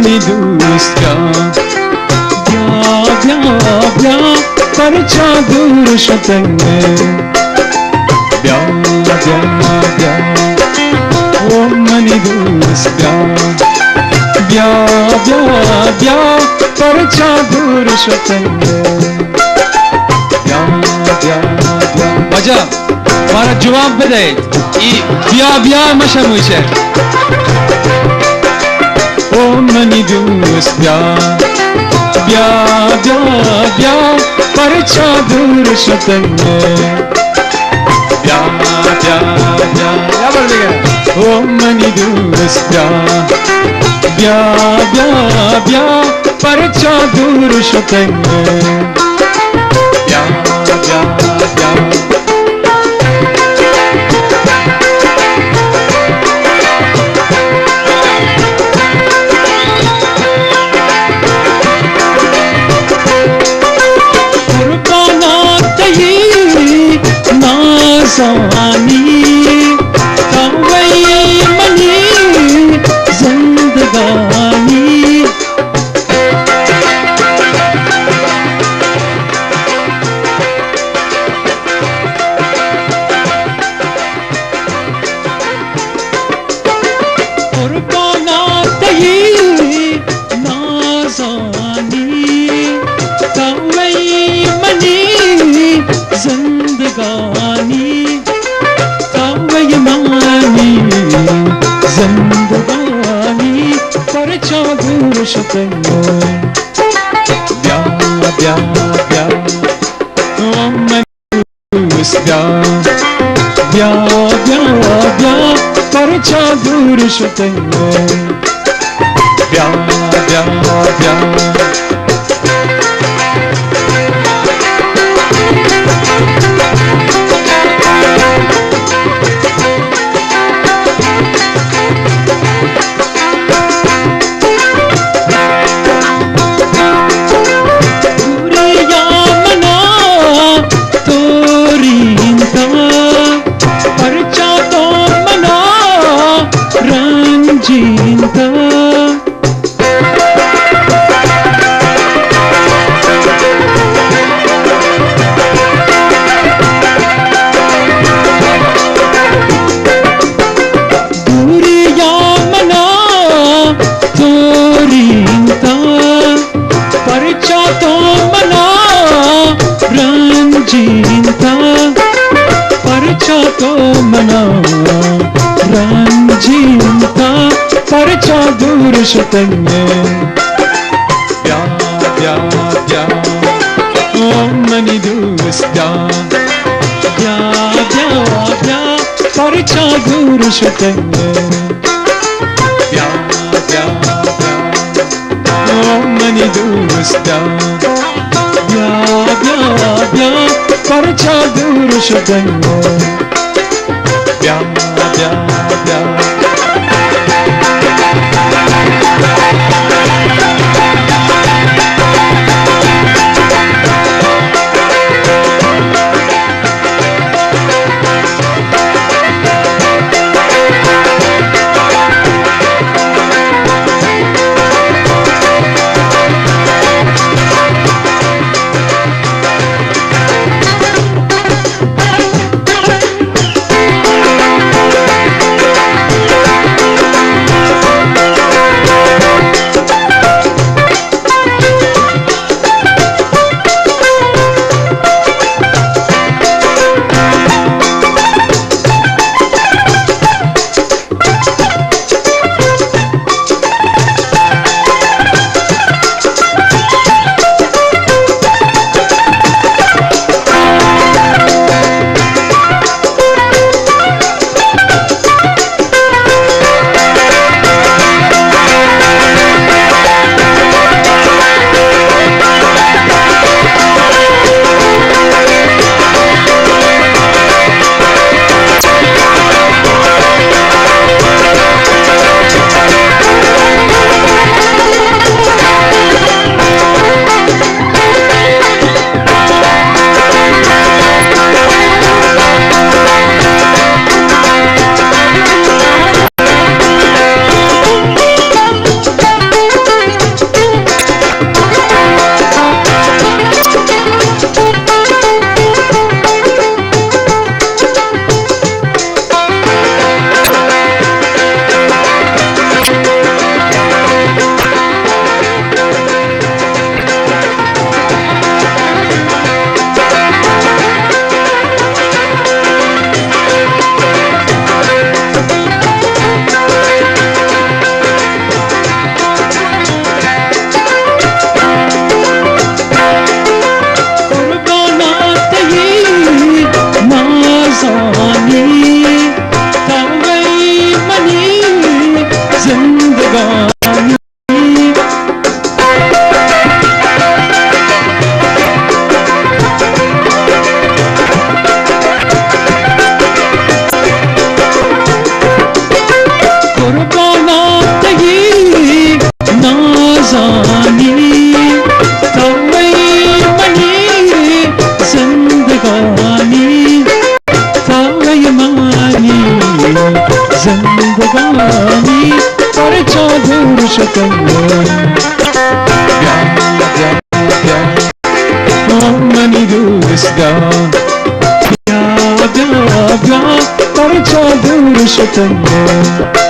mani dosta bya bya bya parcha dur shatenge bya bya bya oh mani dosta bya bya bya parcha dur shatenge bya bya bya baca bana cevap bede bya bya maşa mıyşe oh mani dosta bya bya bya parcha dur shatenge bya bya bya ya bardega oh mani dosta bya bya bya parcha dur shatenge bya bya bya Sani tawai mani zindagani qurbanat yi nazani tawai mani zindagani zindagani parcha dur shatenge bya bya bya oh mani dosta bya bya bya parcha dur shatenge bya bya bya parcha to mana ranjinta parcha dur shatenge bya bya bya oh mani dosta bya bya bya parcha dur shatenge bya bya bya oh mani dosta bya bya bya parcha dur shatenge bya bya bya जिंदगानी कुर्बानात ही नाज़ानी तवई money जिंदगानी तवई money जिंदगानी पर चौधुर शतन money दोस्ता पर चौधुर शतन